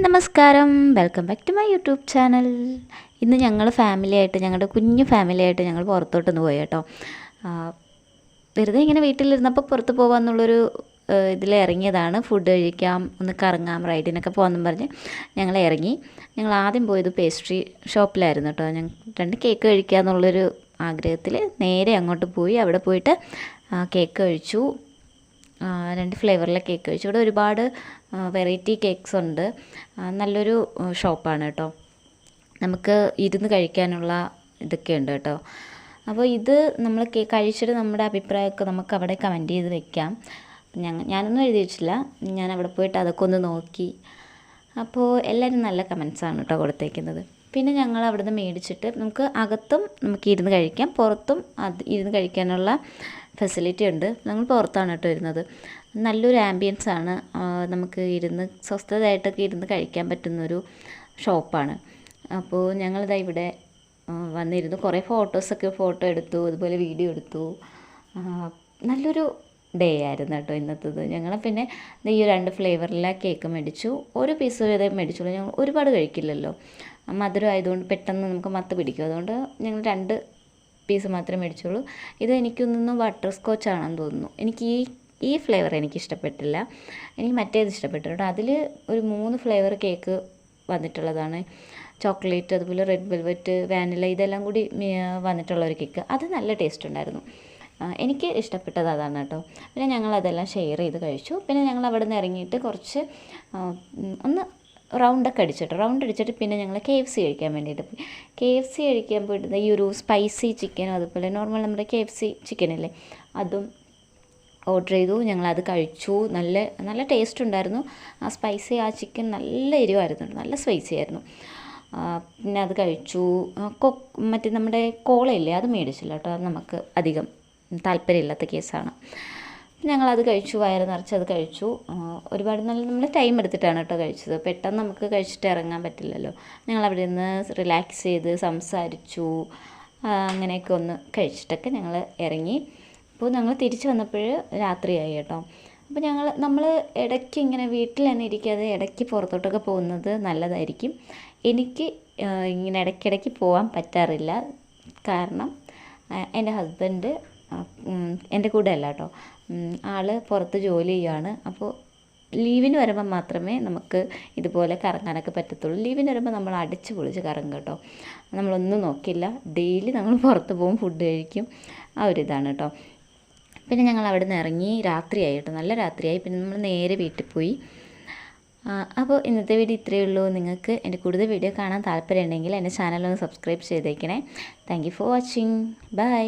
നമസ്കാരം, welcome back to my YouTube channel. ഇന്ന് ഞങ്ങൾ ഫാമിലിയായിട്ട്, ഞങ്ങളുടെ കുഞ്ഞു ഫാമിലിയായിട്ട് ഞങ്ങൾ പുറത്തോട്ടൊന്ന് പോയി കേട്ടോ. വെറുതെ ഇങ്ങനെ വീട്ടിലിരുന്നപ്പോൾ പുറത്ത് പോകാമെന്നുള്ളൊരു ഇതിൽ ഇറങ്ങിയതാണ്. ഫുഡ് കഴിക്കാം, ഒന്ന് കറങ്ങാം, റൈഡിനൊക്കെ പോകാമെന്നും പറഞ്ഞ് ഞങ്ങൾ ഇറങ്ങി. ഞങ്ങൾ ആദ്യം പോയത് പേസ്ട്രി ഷോപ്പിലായിരുന്നു കേട്ടോ. ഞങ്ങൾ 2 കേക്ക് കഴിക്കുക എന്നുള്ളൊരു ആഗ്രഹത്തിൽ നേരെ അങ്ങോട്ട് പോയി. അവിടെ പോയിട്ട് കേക്ക് കഴിച്ചു. 2 ഫ്ലേവറിലെ കേക്ക് കഴിച്ചു. ഇവിടെ ഒരുപാട് വെറൈറ്റി കേക്ക്സ് ഉണ്ട്. നല്ലൊരു ഷോപ്പാണ് കേട്ടോ. നമുക്ക് ഇരുന്ന് കഴിക്കാനുള്ള ഇതൊക്കെ ഉണ്ട് കേട്ടോ. അപ്പോൾ ഇത് നമ്മൾ കഴിച്ചിട്ട് നമ്മുടെ അഭിപ്രായമൊക്കെ നമുക്ക് അവിടെ കമൻറ്റ് ചെയ്ത് വെക്കാം. ഞാനൊന്നും എഴുതി വെച്ചില്ല, ഞാൻ അവിടെ പോയിട്ട് അതൊക്കെ ഒന്ന് നോക്കി. അപ്പോൾ എല്ലാവരും നല്ല കമൻസാണ് കേട്ടോ കൊടുത്തേക്കുന്നത്. പിന്നെ ഞങ്ങൾ അവിടുന്ന് മേടിച്ചിട്ട് നമുക്ക് അകത്തും നമുക്ക് ഇരുന്ന് കഴിക്കാം, പുറത്തും ഇരുന്ന് കഴിക്കാനുള്ള ഫെസിലിറ്റി ഉണ്ട്. ഞങ്ങൾ പുറത്താണ് കേട്ടോ ഇരുന്നത്. നല്ലൊരു ആംബിയൻസ് ആണ്. നമുക്ക് ഇരുന്ന് സ്വസ്ഥതയായിട്ടൊക്കെ ഇരുന്ന് കഴിക്കാൻ പറ്റുന്നൊരു ഷോപ്പാണ്. അപ്പോൾ ഞങ്ങളിതാ ഇവിടെ വന്നിരുന്നു. കുറേ ഫോട്ടോ എടുത്തു, അതുപോലെ വീഡിയോ എടുത്തു. നല്ലൊരു ഡേ ആയിരുന്നു കേട്ടോ ഇന്നത്തേത്. ഞങ്ങൾ പിന്നെ ഈ 2 ഫ്ലേവറിലെ കേക്ക് മേടിച്ചു. ഒരു പീസ് വരെ മേടിച്ചുള്ളൂ. ഞങ്ങൾ ഒരുപാട് കഴിക്കില്ലല്ലോ, മധുരം ആയതുകൊണ്ട് പെട്ടെന്ന് നമുക്ക് മത്ത് പിടിക്കും. അതുകൊണ്ട് ഞങ്ങൾ 2 പീസ് മാത്രമേ മേടിച്ചുള്ളൂ. ഇത് എനിക്കൊന്നും ബട്ടർ സ്കോച്ച് ആണെന്ന് തോന്നുന്നു. എനിക്ക് ഈ ഫ്ലേവർ എനിക്ക് ഇഷ്ടപ്പെട്ടില്ല. എനിക്ക് മറ്റേത് ഇഷ്ടപ്പെട്ടു കേട്ടോ. അതിൽ ഒരു 3 ഫ്ലേവർ കേക്ക് വന്നിട്ടുള്ളതാണ്. ചോക്ലേറ്റ്, അതുപോലെ റെഡ് വെൽവെറ്റ്, വാനില, ഇതെല്ലാം കൂടി വന്നിട്ടുള്ള ഒരു കേക്ക്. അത് നല്ല ടേസ്റ്റ് ഉണ്ടായിരുന്നു. എനിക്ക് ഇഷ്ടപ്പെട്ടത് അതാണ് കേട്ടോ. പിന്നെ ഞങ്ങളതെല്ലാം ഷെയർ ചെയ്ത് കഴിച്ചു. പിന്നെ ഞങ്ങൾ അവിടെ നിന്ന് ഇറങ്ങിയിട്ട് കുറച്ച് ഒന്ന് റൗണ്ട് അടിച്ചിട്ട് പിന്നെ ഞങ്ങൾ KFC കഴിക്കാൻ വേണ്ടിയിട്ട് പോയി. KFC കഴിക്കാൻ പോയിട്ട് ഈ ഒരു സ്പൈസി ചിക്കനും അതുപോലെ നോർമൽ നമ്മുടെ KFC ചിക്കനില്ലേ, അതും ഓർഡർ ചെയ്തു. ഞങ്ങളത് കഴിച്ചു. നല്ല ടേസ്റ്റ് ഉണ്ടായിരുന്നു. ആ സ്പൈസി, ആ ചിക്കൻ നല്ല എരിവായിരുന്നു, നല്ല സ്പൈസി ആയിരുന്നു. പിന്നെ അത് കഴിച്ചു. മറ്റേ നമ്മുടെ കോളയില്ലേ, അത് മേടിച്ചില്ല കേട്ടോ. അത് നമുക്ക് അധികം താല്പര്യമില്ലാത്ത കേസാണ്. ഞങ്ങളത് കഴിച്ചു, വയറ് നിറച്ച് അത് കഴിച്ചു. ഒരുപാട് നമ്മൾ ടൈം എടുത്തിട്ടാണ് കേട്ടോ കഴിച്ചത്. പെട്ടെന്ന് നമുക്ക് കഴിച്ചിട്ട് ഇറങ്ങാൻ പറ്റില്ലല്ലോ. ഞങ്ങളവിടെ നിന്ന് റിലാക്സ് ചെയ്ത് സംസാരിച്ചു. അങ്ങനെയൊക്കെ ഒന്ന് കഴിച്ചിട്ടൊക്കെ ഞങ്ങൾ ഇറങ്ങി. അപ്പോൾ ഞങ്ങൾ തിരിച്ച് വന്നപ്പോൾ രാത്രിയായി കേട്ടോ. അപ്പോൾ നമ്മൾ ഇടയ്ക്ക് ഇങ്ങനെ വീട്ടിൽ തന്നെ ഇരിക്കാതെ ഇടയ്ക്ക് പുറത്തോട്ടൊക്കെ പോകുന്നത് നല്ലതായിരിക്കും. എനിക്ക് ഇങ്ങനെ ഇടയ്ക്കിടയ്ക്ക് പോകാൻ പറ്റാറില്ല. കാരണം എൻ്റെ ഹസ്ബൻഡ് എൻ്റെ കൂടെ അല്ല കേട്ടോ. ആൾ പുറത്ത് ജോലി ചെയ്യുകയാണ്. അപ്പോൾ ലീവിന് വരുമ്പോൾ മാത്രമേ നമുക്ക് ഇതുപോലെ കറങ്ങാനൊക്കെ പറ്റത്തുള്ളൂ. ലീവിന് വരുമ്പോൾ നമ്മൾ അടിച്ച് പൊളിച്ച് കറങ്ങും കേട്ടോ. നമ്മളൊന്നും നോക്കില്ല, ഡെയിലി നമ്മൾ പുറത്ത് പോകും, ഫുഡ് കഴിക്കും, ആ ഒരു ഇതാണ് കേട്ടോ. പിന്നെ ഞങ്ങൾ അവിടെ നിന്ന് ഇറങ്ങി. രാത്രിയായി കേട്ടോ, നല്ല രാത്രിയായി. പിന്നെ നമ്മൾ നേരെ വീട്ടിൽ പോയി. അപ്പോൾ ഇന്നത്തെ വീഡിയോ ഇത്രയേ ഉള്ളൂ. നിങ്ങൾക്ക് എൻ്റെ കൂടുതൽ വീഡിയോ കാണാൻ താല്പര്യമുണ്ടെങ്കിൽ എൻ്റെ ചാനലൊന്ന് സബ്സ്ക്രൈബ് ചെയ്തേക്കണേ. Thank you for watching. By.